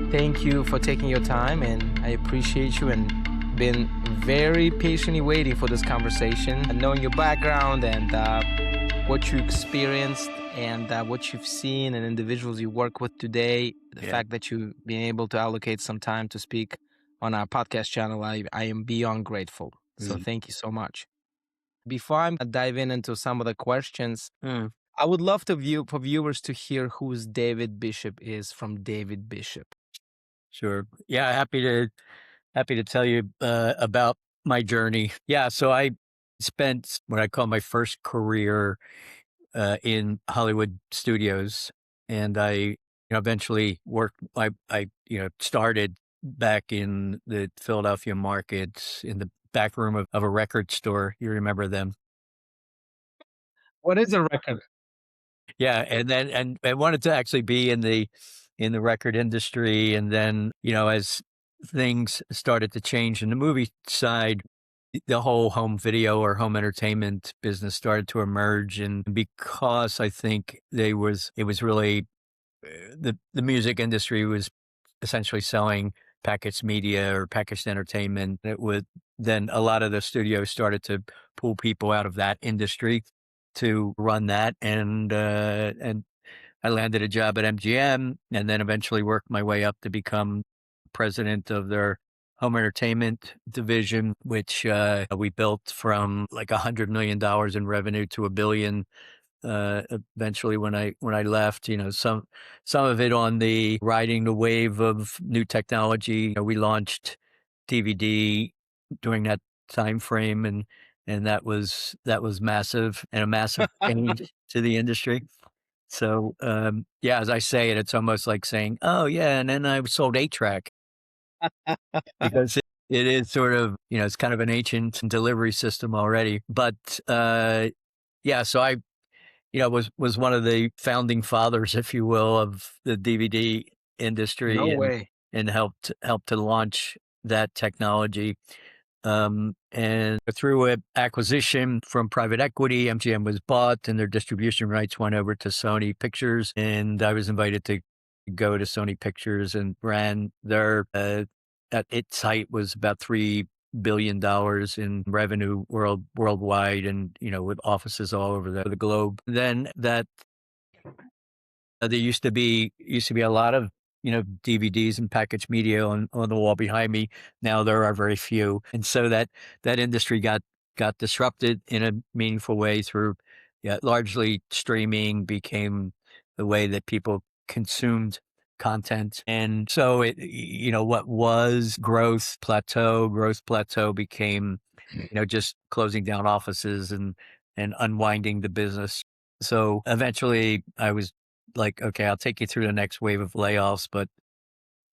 Thank you for taking your time, and I appreciate you and been very patiently waiting for this conversation and knowing your background and what you experienced and what you've seen and individuals you work with today. The Yeah. fact that you've been able to allocate some time to speak on our podcast channel, I am beyond grateful. So Mm. thank you so much. Before I dive into some of the questions, Mm. I would love for viewers to hear who's David Bishop is from David Bishop. Sure. Yeah, happy to tell you about my journey. Yeah, so I spent what I call my first career in Hollywood studios, and I eventually worked. I started back in the Philadelphia market in the back room of a record store. You remember them? What is a record? Yeah, and then I wanted to actually be in the record industry, and then, as things started to change in the movie side, the whole home video or home entertainment business started to emerge, and because I think it was really the music industry was essentially selling packaged media or packaged entertainment. It would then a lot of the studios started to pull people out of that industry to run that, and I landed a job at MGM, and then eventually worked my way up to become president of their home entertainment division, which we built from like $100 million in revenue to $1 billion. Eventually, when I left, some of it on the riding the wave of new technology. We launched DVD during that time frame, and that was massive and a massive change to the industry. So, yeah, as I say it, it's almost like saying, "Oh, yeah," and then I sold 8-track because it is sort of, it's kind of an ancient delivery system already. But, yeah, so I, was one of the founding fathers, if you will, of the DVD No industry, way. and helped to launch that technology. And through an acquisition from private equity, MGM was bought and their distribution rights went over to Sony Pictures. And I was invited to go to Sony Pictures and ran their, at its height was about $3 billion in revenue worldwide, and, with offices all over the globe. Then there used to be a lot of, DVDs and packaged media on the wall behind me. Now there are very few. And so that industry got disrupted in a meaningful way through, yeah, largely streaming became the way that people consumed content. And so what was growth plateau became, just closing down offices and unwinding the business. So eventually I was like, okay, I'll take you through the next wave of layoffs, but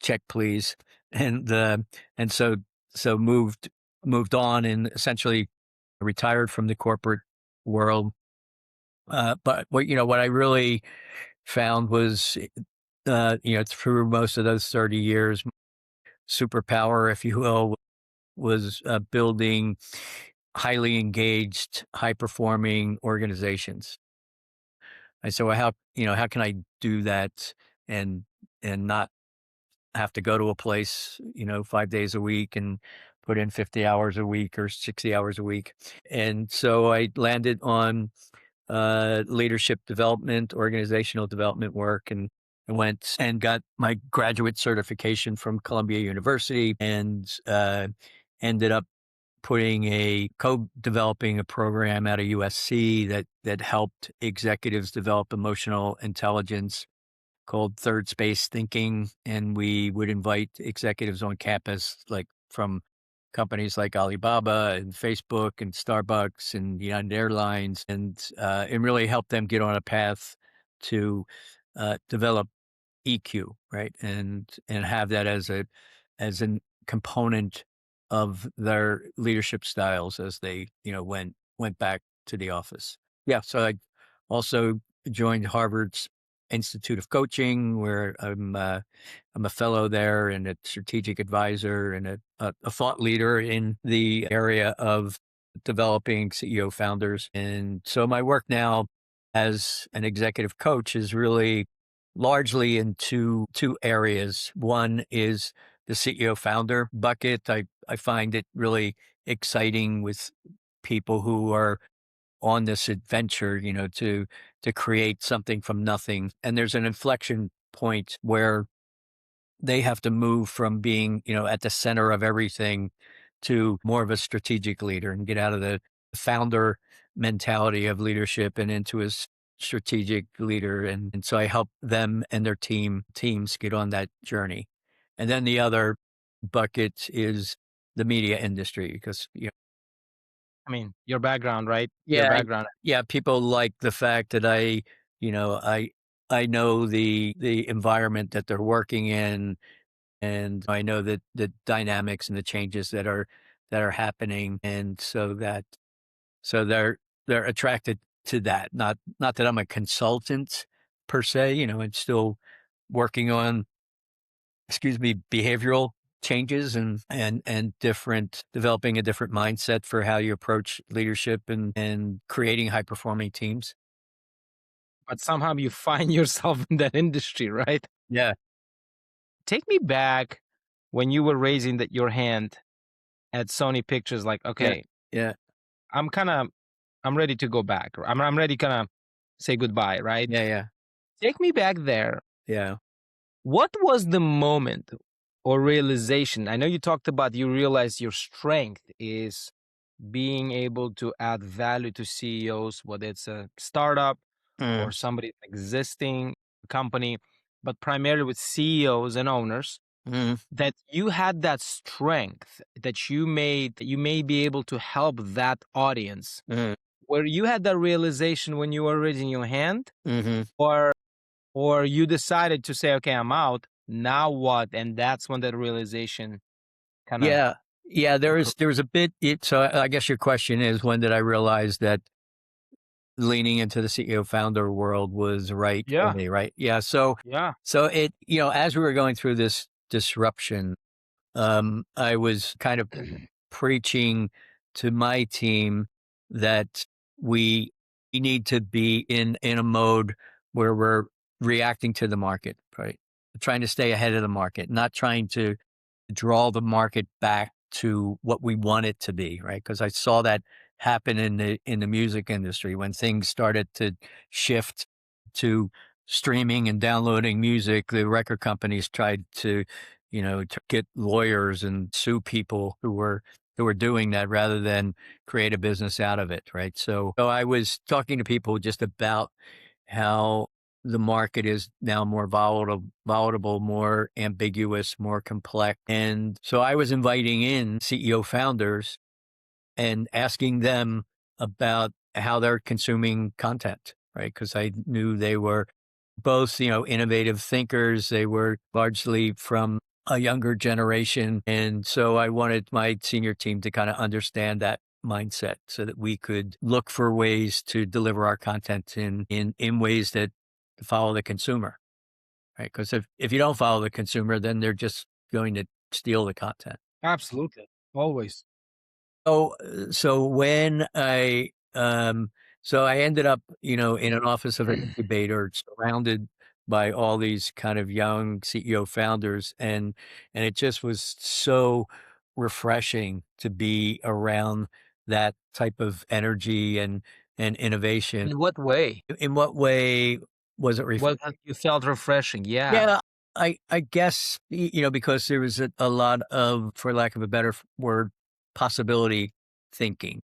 check please. And so moved on and essentially retired from the corporate world. But what I really found was, through most of those 30 years, superpower, if you will, was building highly engaged, high performing organizations. And so how can I do that and not have to go to a place, 5 days a week and put in 50 hours a week or 60 hours a week. And so I landed on leadership development, organizational development work, and I went and got my graduate certification from Columbia University, and ended up co-developing a program at a USC that helped executives develop emotional intelligence called Third Space Thinking. And we would invite executives on campus, like from companies like Alibaba and Facebook and Starbucks and United Airlines, and really help them get on a path to develop EQ, right? And have that as a component of their leadership styles as they, went back to the office. Yeah. So I also joined Harvard's Institute of Coaching, where I'm a fellow there and a strategic advisor and a thought leader in the area of developing CEO founders. And so my work now as an executive coach is really largely in two areas. One is the CEO founder bucket. I find it really exciting with people who are on this adventure, to create something from nothing. And there's an inflection point where they have to move from being, at the center of everything to more of a strategic leader and get out of the founder mentality of leadership and into a strategic leader. And so I help them and their teams get on that journey. And then the other bucket is the media industry because, I mean, your background, right? Your yeah, background. yeah, people like the fact that you know, I I know the environment that they're working in, and I know that the dynamics and the changes that are happening, and so they're attracted to that. Not that I'm a consultant per se, and still working on, excuse me, behavioral changes and different developing a different mindset for how you approach leadership and creating high performing teams. But somehow you find yourself in that industry, right? Yeah. Take me back when you were raising your hand at Sony Pictures, like, Yeah. okay, Yeah. I'm kind of, I'm ready to go back. I'm ready kind of say goodbye, right? Yeah. Yeah. Take me back there. Yeah. What was the moment or realization? I know you talked about you realized your strength is being able to add value to CEOs, whether it's a startup or Mm, somebody's existing company, but primarily with CEOs and owners, mm, that you had that strength that you may be able to help that audience. mm, Where you had that realization when you were raising your hand, mhm. or you decided to say, okay, I'm out. Now what? And that's when that realization kind of Yeah. Yeah, occurred. there was a bit so I guess your question is when did I realize that leaning into the CEO founder world was right for Yeah, me, right? Yeah, yeah. so it as we were going through this disruption, I was kind of preaching to my team that we need to be in a mode where we're reacting to the market, right? Trying to stay ahead of the market, not trying to draw the market back to what we want it to be, right? Because I saw that happen in the music industry when things started to shift to streaming and downloading music. The record companies tried to get lawyers and sue people who were doing that rather than create a business out of it, right? So I was talking to people just about how the market is now more volatile, more ambiguous, more complex. And so I was inviting in CEO founders and asking them about how they're consuming content, right? Because I knew they were both, innovative thinkers. They were largely from a younger generation. And so I wanted my senior team to kind of understand that mindset so that we could look for ways to deliver our content in ways that follow the consumer, right? Because if you don't follow the consumer, then they're just going to steal the content. Absolutely. Always. So when I ended up, in an office of an incubator surrounded by all these kind of young CEO founders and it just was so refreshing to be around that type of energy and innovation. In what way? In what way was it What refreshing? you felt refreshing? Yeah. Yeah, I guess, because there was a lot of, for lack of a better word, possibility thinking.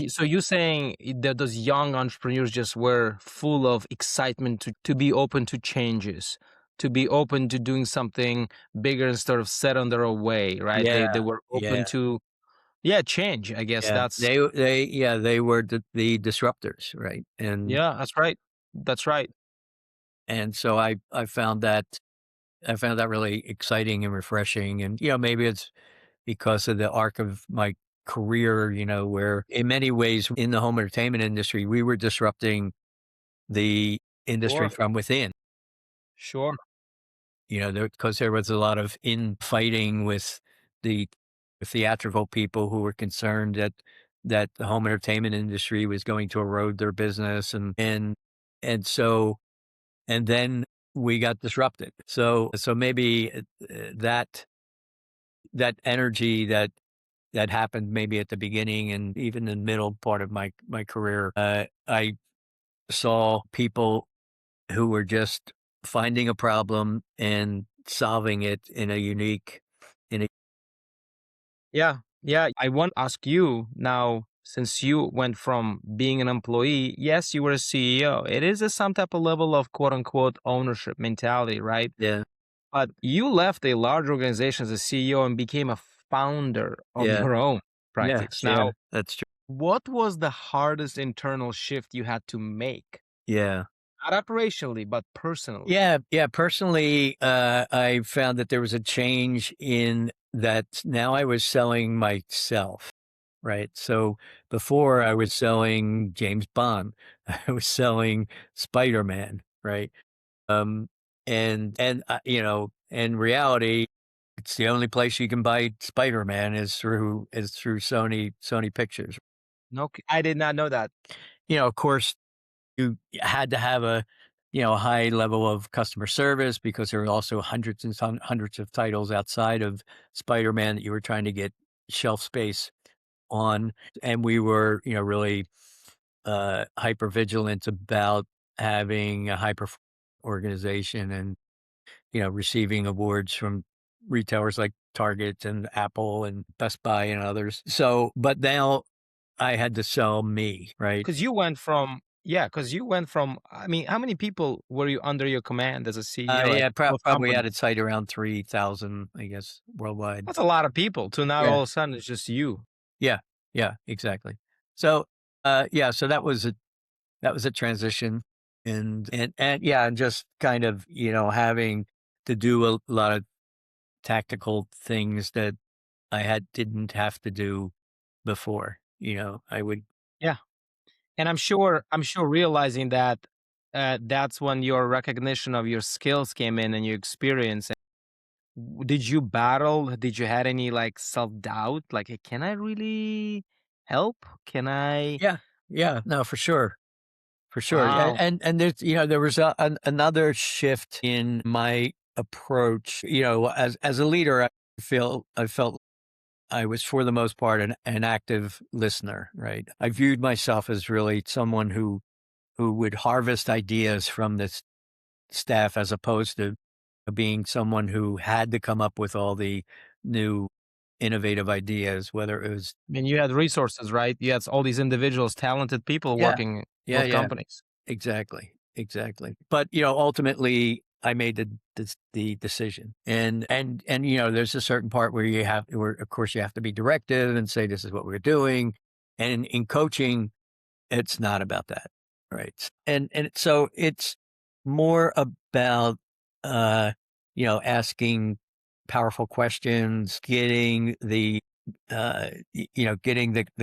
So you saying that those young entrepreneurs just were full of excitement to be open to changes, to be open to doing something bigger instead of set on their own way, right? Yeah, They were open yeah, to, yeah, change. I guess yeah. that's, They were the disruptors, right? yeah, that's right. That's right. And so I found that really exciting and refreshing. And maybe it's because of the arc of my career, where in many ways in the home entertainment industry, we were disrupting the industry Sure. from within. Sure. Because there was a lot of infighting with the theatrical people who were concerned that the home entertainment industry was going to erode their business and so and then we got disrupted. So maybe that that energy that happened maybe at the beginning and even in the middle part of my career, I saw people who were just finding a problem and solving it in a unique in a Yeah, yeah. I want to ask you now, since you went from being an employee, yes, you were a CEO. It is some type of level of quote unquote ownership mentality, right? yeah, But you left a large organization as a CEO and became a founder of yeah, your own yeah, practice. yeah, Now, that's true. what was the hardest internal shift you had to make? Yeah. Not operationally, but personally. Yeah, yeah. Personally, I found that there was a change in that now I was selling myself, right? So before I was selling James Bond, I was selling Spider-Man, right? Um, in reality, it's the only place you can buy Spider-Man is through Sony Pictures. No, I did not know that. Of course, you had to have a high level of customer service because there were also hundreds and hundreds of titles outside of Spider-Man that you were trying to get shelf space on. And we were, really hyper vigilant about having a high performance organization and, receiving awards from retailers like Target and Apple and Best Buy and others. So, but now I had to sell me, right? Because you went from, yeah, because you went from, I mean, how many people were you under your command as a CEO at Yeah, both probably companies? at its height around 3,000, I guess, worldwide. That's a lot of people to now Yeah, all of a sudden it's just you. yeah, yeah, exactly. So, yeah, so that was a transition, and yeah, and just kind of having to do a lot of tactical things that I didn't have to do before. I would. Yeah. And I'm sure realizing that that's when your recognition of your skills came in and your experience. Did you battle? Did you had any like self-doubt? Like, "Hey, can I really help? Can I?" Yeah, yeah, no, for sure. For sure. Wow. And there's, there was another shift in my approach. As a leader, I felt I was for the most part an active listener, right? I viewed myself as really someone who would harvest ideas from this staff as opposed to being someone who had to come up with all the new innovative ideas, whether it was. I mean, you had resources, right? You had all these individuals, talented people Yeah, working yeah, both yeah. companies. Exactly, exactly. But, ultimately, I made the decision, and there's a certain part where of course you have to be directive and say this is what we're doing, and in coaching, it's not about that, right? And so it's more about asking powerful questions, getting the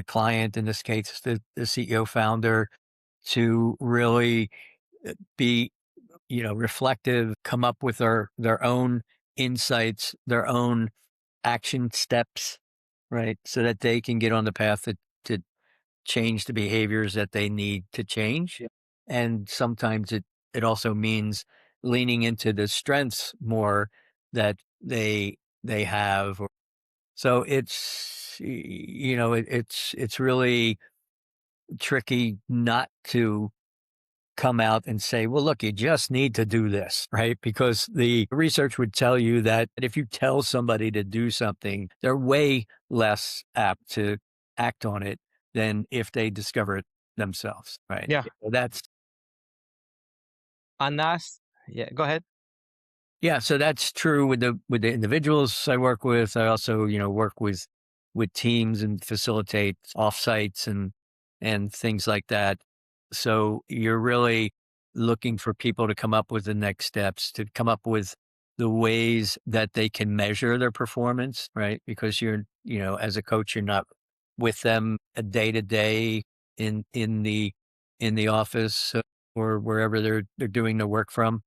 client, in this case the CEO founder, to really be, reflective, come up with their own insights, their own action steps, right? So that they can get on the path to change the behaviors that they need to change. Yeah. And sometimes it also means leaning into the strengths more that they have. So it's really tricky not to come out and say, well, look, you just need to do this, right? Because the research would tell you that if you tell somebody to do something, they're way less apt to act on it than if they discover it themselves, right? Yeah. So that's. And that's, yeah, go ahead. Yeah, so that's true with the individuals I work with. I also, work with teams and facilitate offsites and things like that. So you're really looking for people to come up with the next steps, to come up with the ways that they can measure their performance, right? Because as a coach, you're not with them a day to day in the office, or wherever they're doing the work from.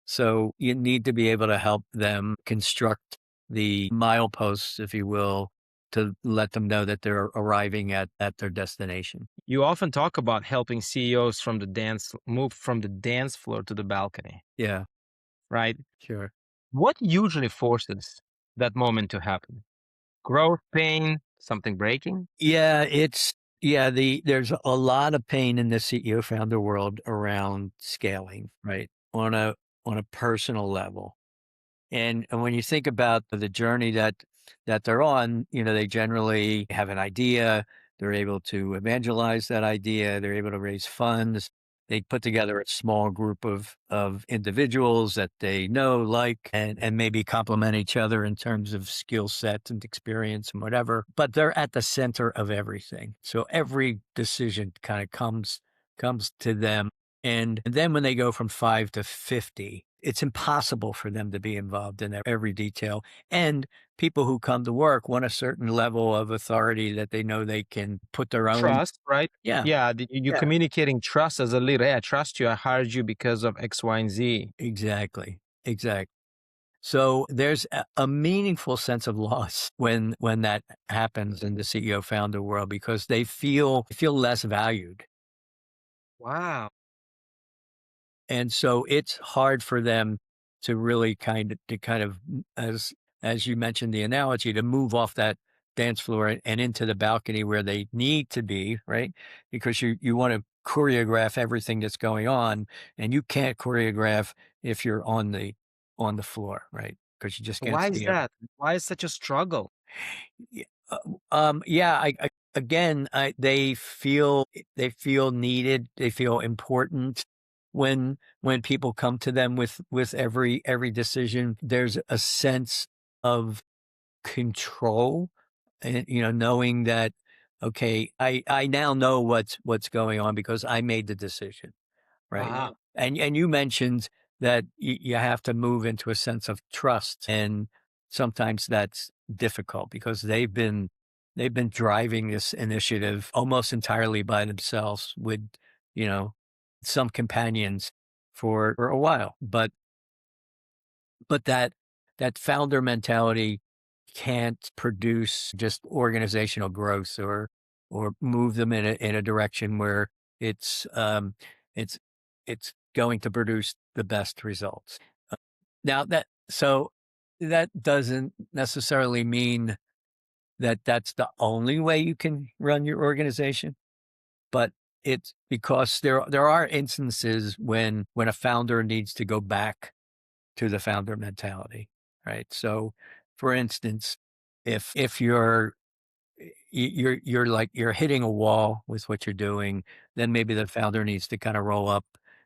So you need to be able to help them construct the mileposts, if you will, to let them know that they're arriving at their destination. You often talk about helping CEOs from the dance move from the dance floor to the balcony. Yeah. right? Sure. What usually forces that moment to happen? Growth, pain, something breaking? Yeah, there's a lot of pain in the CEO founder world around scaling, right? On a personal level. And when you think about the journey that they're on, they generally have an idea, they're able to evangelize that idea, they're able to raise funds. They put together a small group of individuals that they know, like, and maybe complement each other in terms of skill sets and experience and whatever. But they're at the center of everything. So every decision kind of comes to them. And then when they go from 5 to 50, it's impossible for them to be involved in every detail. And people who come to work want a certain level of authority that they know they can put their own. Trust, right? Yeah, Yeah, you're yeah, communicating trust as a leader. Hey, I trust you. I hired you because of X, Y, and Z. exactly. Exactly. So there's a meaningful sense of loss when that happens in the CEO founder world because they feel less valued. Wow. And so it's hard for them to really kind of as you mentioned the analogy, to move off that dance floor and into the balcony where they need to be, right? Because you want to choreograph everything that's going on, and you can't choreograph if you're on the floor, right? Because you just can't Why is see everything. that? Why is such a struggle? Yeah, yeah, again, they feel needed, they feel important when people come to them with every decision. There's a sense of control, and knowing that okay, I now know what's going on because I made the decision. Right. Wow. And you mentioned that you have to move into a sense of trust, and sometimes that's difficult because they've been driving this initiative almost entirely by themselves with, you know, some companions for a while. But that founder mentality can't produce just organizational growth or move them in a direction where it's it's it's going to produce the best results. Now that doesn't necessarily mean that that's the only way you can run your organization, but it's because there are instances when a founder needs to go back to the founder mentality, right? So, for instance, if you're hitting a wall with what you're doing, then maybe the founder needs to kind of roll up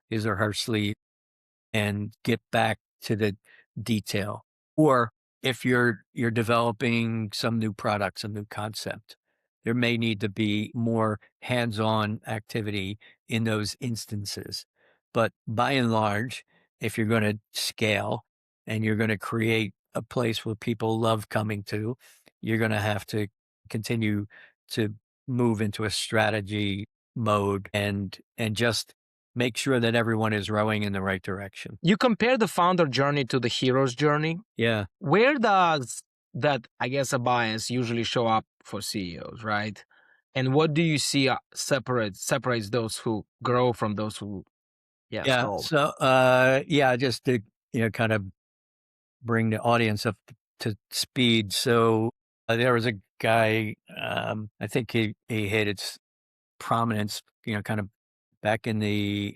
his or her sleeve and get back to the detail. Or if you're developing some new product, some new concept, there may need to be more hands-on activity in those instances. But by and large, if you're going to scale and you're going to create a place where people love coming to, you're going to have to continue to move into a strategy mode and just make sure that everyone is rowing in the right direction. You compare the founder journey to the hero's journey. Yeah. Where does that, I guess, a bias usually show up for CEOs, right? And what do you see separates those who grow from those who, yeah, Yeah. stall? So, yeah, just to, kind of bring the audience up to speed. So, there was a guy, I think he hit its prominence, kind of back in the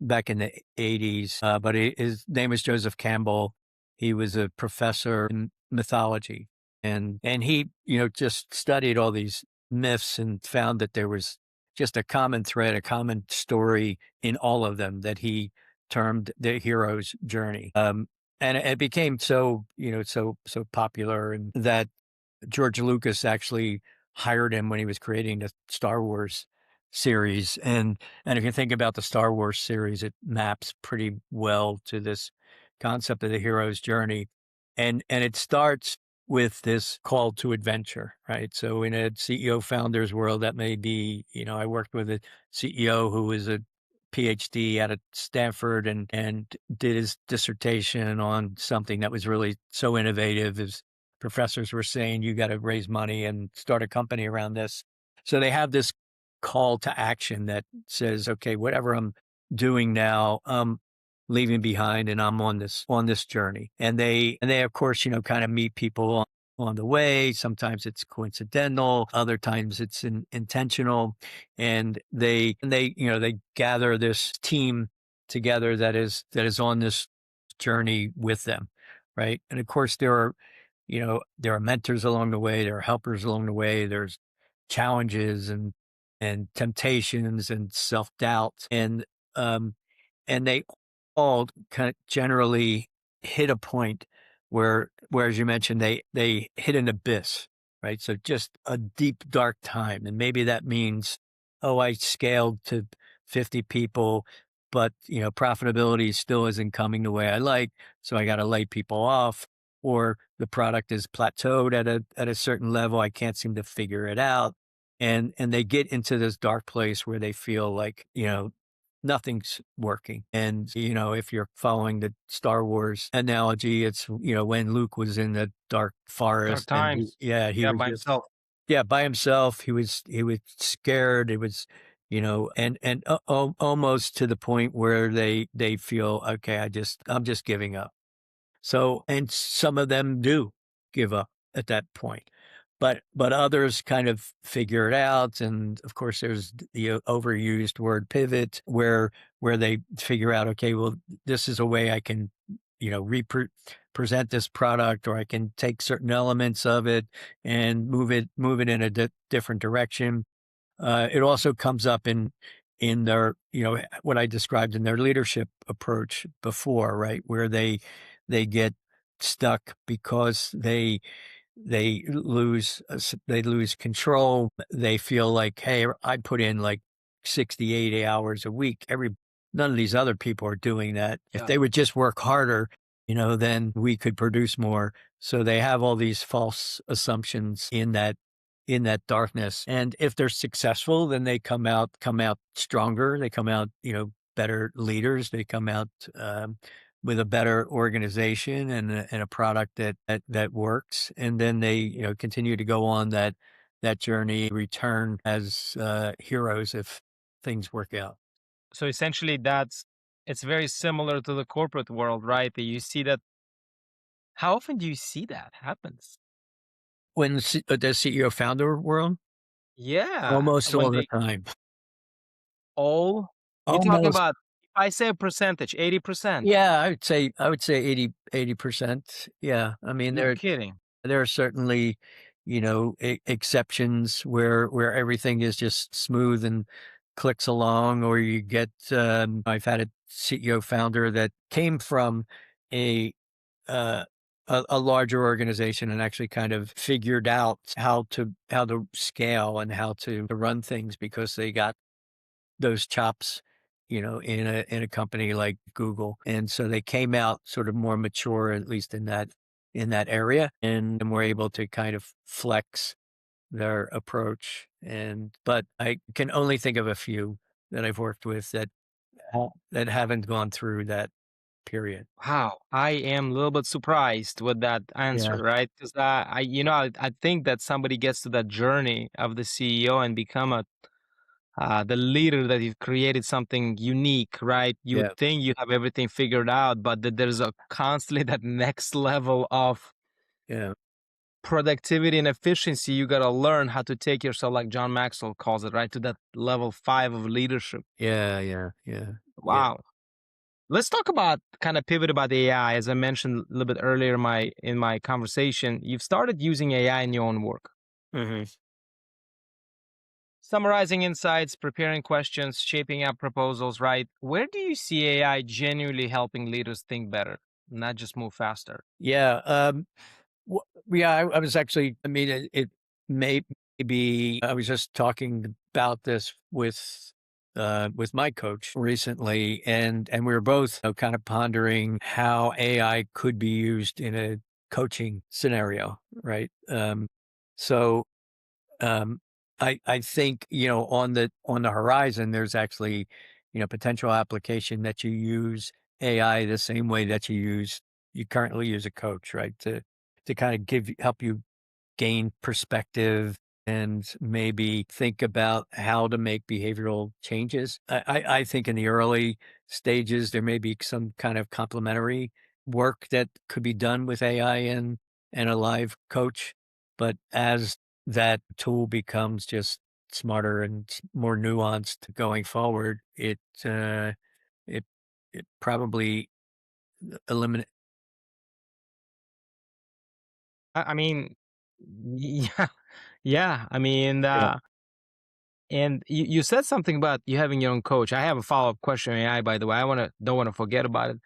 80s. But his name was Joseph Campbell. He was a professor in mythology, and he just studied all these myths and found that there was just a common thread, a common story in all of them that he termed the hero's journey. And it became so popular, and that George Lucas actually hired him when he was creating the Star Wars series. And if you think about the Star Wars series, it maps pretty well to this concept of the hero's journey. And it starts with this call to adventure, right? So in a CEO founder's world, that may be, I worked with a CEO who was a PhD out of Stanford and did his dissertation on something that was really so innovative. His professors were saying, you got to raise money and start a company around this. So they have this call to action that says, okay, whatever I'm doing now, leaving behind, and I'm on this journey. And they of course, kind of meet people on the way. Sometimes it's coincidental, other times it's intentional, and they gather this team together that is on this journey with them, right? And of course, there are mentors along the way, there are helpers along the way, there's challenges and temptations and self doubt, um, and they all kind of generally hit a point where as you mentioned, they hit an abyss, right? So just a deep dark time, and maybe that means, oh, I scaled to 50 people, but profitability still isn't coming the way I like, so I got to lay people off, or the product is plateaued at a certain level, I can't seem to figure it out, and they get into this dark place where they feel like nothing's working. And if you're following the Star Wars analogy, it's when Luke was in the dark Dark forest, and times. he Yeah, was by just himself. yeah, by himself. He was scared. It was, and almost to the point where they feel, okay, I'm just giving up. So, and some of them do give up at that point, but others kind of figure it out. And of course, there's the overused word pivot, where they figure out, okay, well, this is a way I can, present this product, or I can take certain elements of it and move it in a different direction. It also comes up in their, what I described in their leadership approach before, right? Where they get stuck because they lose control. They feel like, hey, I put in like 60, 80 hours a week. None of these other people are doing that. If Yeah. they would just work harder, then we could produce more. So they have all these false assumptions in that darkness. And if they're successful, then they come out stronger. They come out, better leaders. They come out with a better organization and a product that works. And then they, continue to go on that journey, return as heroes if things work out. So essentially, it's very similar to the corporate world, right? That you see that. How often do you see that happens? When the CEO founder world, Yeah, almost when all the they time, all you're talking almost. about, if I say a percentage, 80%. Yeah, I would say 80%. Yeah. I mean, You're kidding. there are certainly, exceptions where everything is just smooth and clicks along, or you get, I've had a CEO founder that came from a, uh, a larger organization and actually kind of figured out how to scale and how to run things because they got those chops, in a company like Google. And so they came out sort of more mature, at least in that area, and were able to kind of flex their approach. But I can only think of a few that I've worked with that haven't gone through that period. Wow, I am a little bit surprised with that answer, Yeah. right? Because I think that somebody gets to that journey of the CEO and become the leader, that you've created something unique, right? You Yeah. would think you have everything figured out, but that there's a constantly that next level of Yeah. productivity and efficiency. You got to learn how to take yourself, like John Maxwell calls it, right, to that level 5 of leadership. Yeah. Yeah. Yeah. Yeah. Wow. Let's talk about kind of pivot about AI. As I mentioned a little bit earlier in my conversation, you've started using AI in your own work. Hmm. Summarizing insights, preparing questions, shaping up proposals, right? Where do you see AI genuinely helping leaders think better, not just move faster? Yeah. Yeah, I was actually, I mean, it may be, I was just talking about this with my coach recently, and we were both kind of pondering how AI could be used in a coaching scenario, right? So, um, I think, on the horizon, there's actually, potential application that you use AI the same way that you currently use a coach, right? To kind of help you gain perspective and maybe think about how to make behavioral changes. I think in the early stages, there may be some kind of complementary work that could be done with AI and a live coach. But as that tool becomes just smarter and more nuanced going forward, it it probably eliminate. I mean, yeah, yeah. I mean, Yeah, and you said something about you having your own coach. I have a follow-up question on AI, by the way. I don't want to forget about it.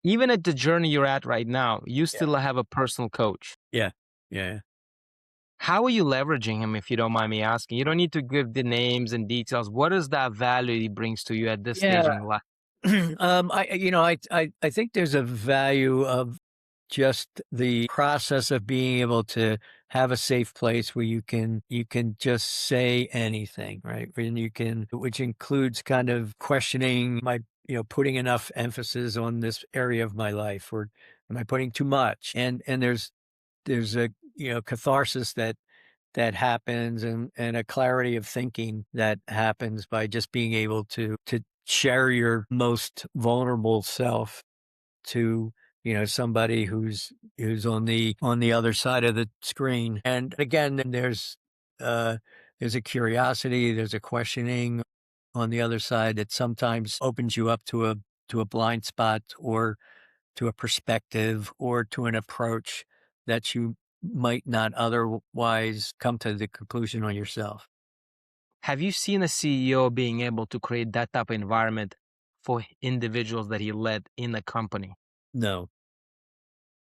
Even at the journey you're at right now, you yeah, still have a personal coach. yeah, yeah. How are you leveraging him, if you don't mind me asking? You don't need to give the names and details. What is that value he brings to you at this stage Yeah. in your life? I think there's a value of just the process of being able to have a safe place where you can just say anything, right? And you can, which includes kind of questioning my, putting enough emphasis on this area of my life, or am I putting too much? And there's a, catharsis that happens, and a clarity of thinking that happens by just being able to share your most vulnerable self to, somebody who's on the other side of the screen. And again, then there's a curiosity, there's a questioning on the other side that sometimes opens you up to a blind spot, or to a perspective, or to an approach that you might not otherwise come to the conclusion on yourself. Have you seen a CEO being able to create that type of environment for individuals that he led in the company? No.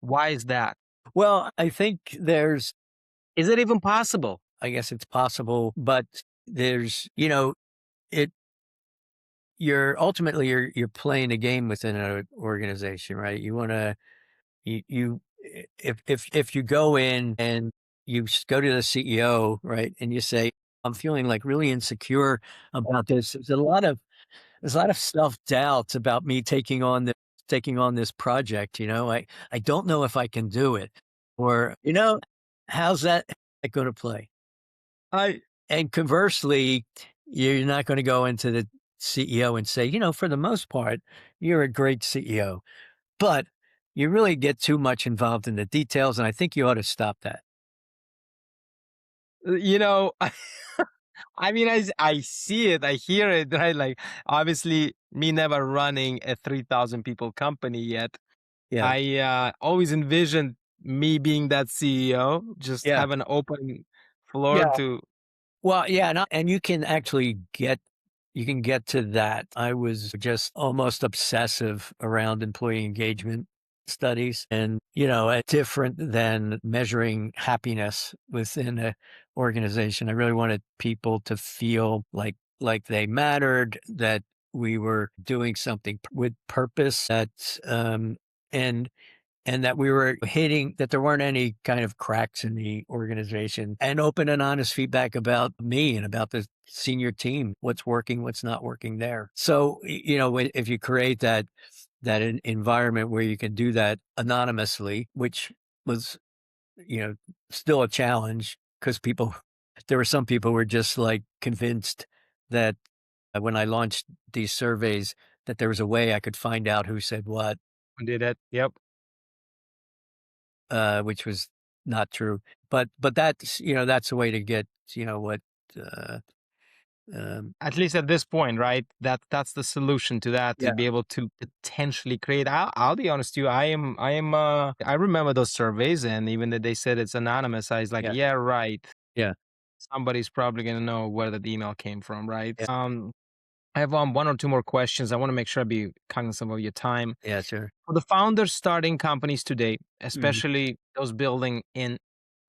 Why is that? Well, I think Is it even possible? I guess it's possible, but there's, it, you're playing a game within an organization, right? You want to, you, if you go in and go to the CEO, right, and you say, I'm feeling like really insecure about this. There's a lot of self-doubt about me taking on this project. I don't know if I can do it, or, how's that going to play? I And conversely, you're not going to go into the CEO and say, for the most part, you're a great CEO, but you really get too much involved in the details, and I think you ought to stop that. you know, I mean, I see it, I hear it, right? Like, obviously, me never running a 3,000 people company yet. Yeah. I always envisioned me being that CEO, just Yeah. have an open floor Yeah. to. Well, yeah, and you can actually get to that. I was just almost obsessive around employee engagement studies, and, different than measuring happiness within a organization. I really wanted people to feel like they mattered, that we were doing something with purpose, and that we were hitting, that there weren't any kind of cracks in the organization, and open and honest feedback about me and about the senior team, what's working, what's not working there. So, if you create that environment where you can do that anonymously, which was, you know, still a challenge, because there were some people who were just like convinced that, when I launched these surveys, that there was a way I could find out who said what, Did it. Yep. which was not true. But that's a way to get, what, uh, At least at this point, right? That's the solution to that, to yeah, be able to potentially create. I'll be honest with you. I remember those surveys, and even that they said it's anonymous, I was like, yeah, yeah, right. yeah, Somebody's probably gonna know where the email came from, right? yeah, I have one or two more questions. I want to make sure I be cognizant of your time. yeah, sure. For the founders starting companies today, Mhm. especially those building in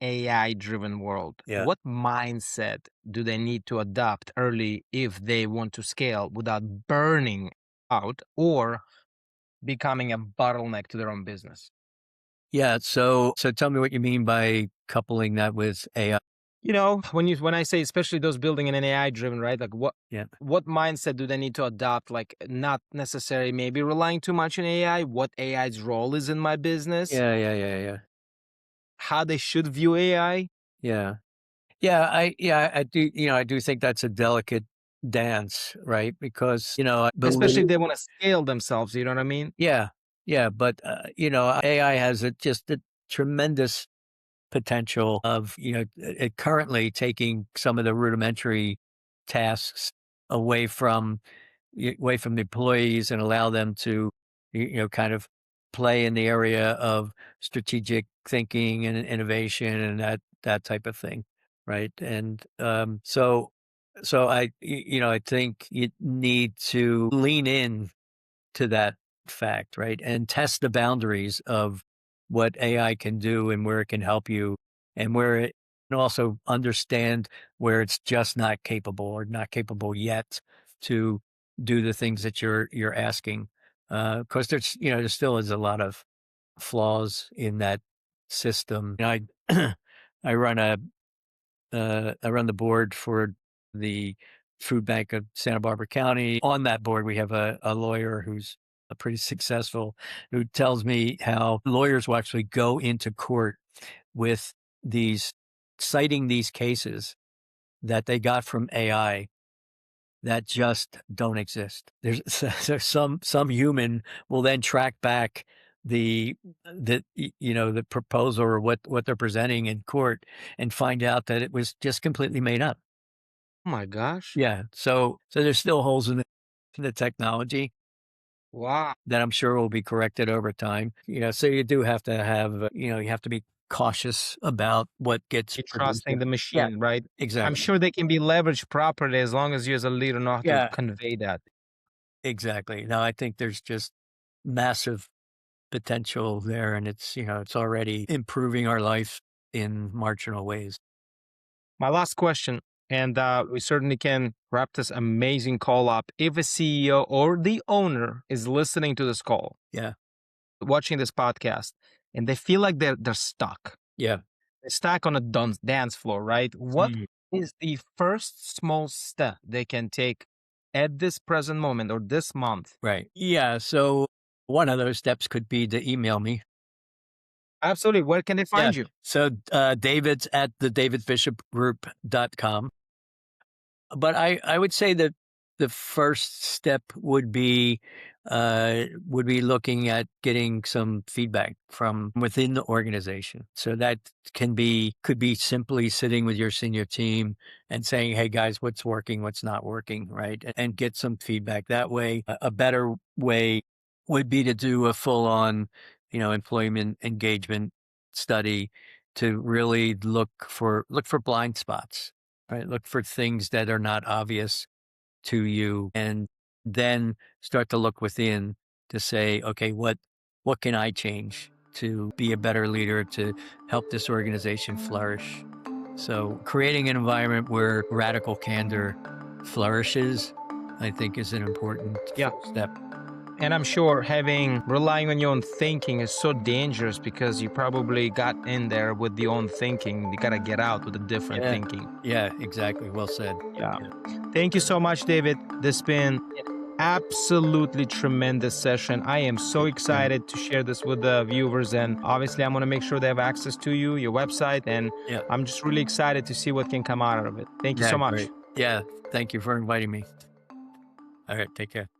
AI-driven world, Yeah. what mindset do they need to adopt early if they want to scale without burning out or becoming a bottleneck to their own business? Yeah, so tell me what you mean by coupling that with AI. When I say especially those building in an AI-driven, right? Like Yeah. what mindset do they need to adopt? Like, not necessarily maybe relying too much on AI, what AI's role is in my business, Yeah, yeah, yeah, yeah. how they should view AI. Yeah. Yeah, I do, I do think that's a delicate dance, right? Because, I Especially if believe, they want to scale themselves, you know what I mean? yeah, yeah, but, AI has just a tremendous potential of, it currently taking some of the rudimentary tasks away from the employees and allow them to, kind of play in the area of strategic thinking and innovation and that type of thing, right? And so I think you need to lean in to that fact, right? And test the boundaries of what AI can do and where it can help you and where it and also understand where it's just not capable or not capable yet to do the things that you're asking. Because there still is a lot of flaws in that system. I I run I run the board for the food bank of Santa Barbara County. On that board, we have a lawyer who's pretty successful, who tells me how lawyers will actually go into court with these, citing these cases that they got from AI that just don't exist. There's some human will then track back the proposal or what they're presenting in court and find out that it was just completely made up. Oh my gosh. Yeah. So there's still holes in the technology Wow. that I'm sure will be corrected over time. So you do have to have, you have to be cautious about what gets You're produced. trusting the Yeah, machine, right? I'm exactly. sure they can be leveraged properly as long as you as a leader know how to Yeah, convey that. exactly. No, I think there's just massive potential there and it's already improving our life in marginal ways. My last question, and we certainly can wrap this amazing call up. If a CEO or the owner is listening to this call, Yeah. watching this podcast, and they feel like they're stuck, Yeah. they're stuck on a dance floor, right? What Mm. is the first small step they can take at this present moment or this month? Right. Yeah. So one of those steps could be to email me. Absolutely. Where can they Yeah. find you? So David's at the davidbishopgroup.com. But I would say that the first step would be looking at getting some feedback from within the organization. So that could be simply sitting with your senior team and saying, "Hey guys, what's working, what's not working," right? And get some feedback that way. A better way would be to do a full on, employment engagement study to really look for blind spots, right? Look for things that are not obvious to you and then start to look within to say, okay, what can I change to be a better leader to help this organization flourish? So creating an environment where radical candor flourishes, I think is an important Yeah. first step. And I'm sure relying on your own thinking is so dangerous because you probably got in there with the own thinking. You got to get out with a different Yeah. thinking. Yeah, exactly. Well said. Yeah. Yeah. Thank you so much, David. This has been an absolutely tremendous session. I am so excited to share this with the viewers. And obviously, I'm going to make sure they have access to you, your website. And Yeah. I'm just really excited to see what can come out of it. Thank you Yeah, so much. great. Yeah. Thank you for inviting me. All right. Take care.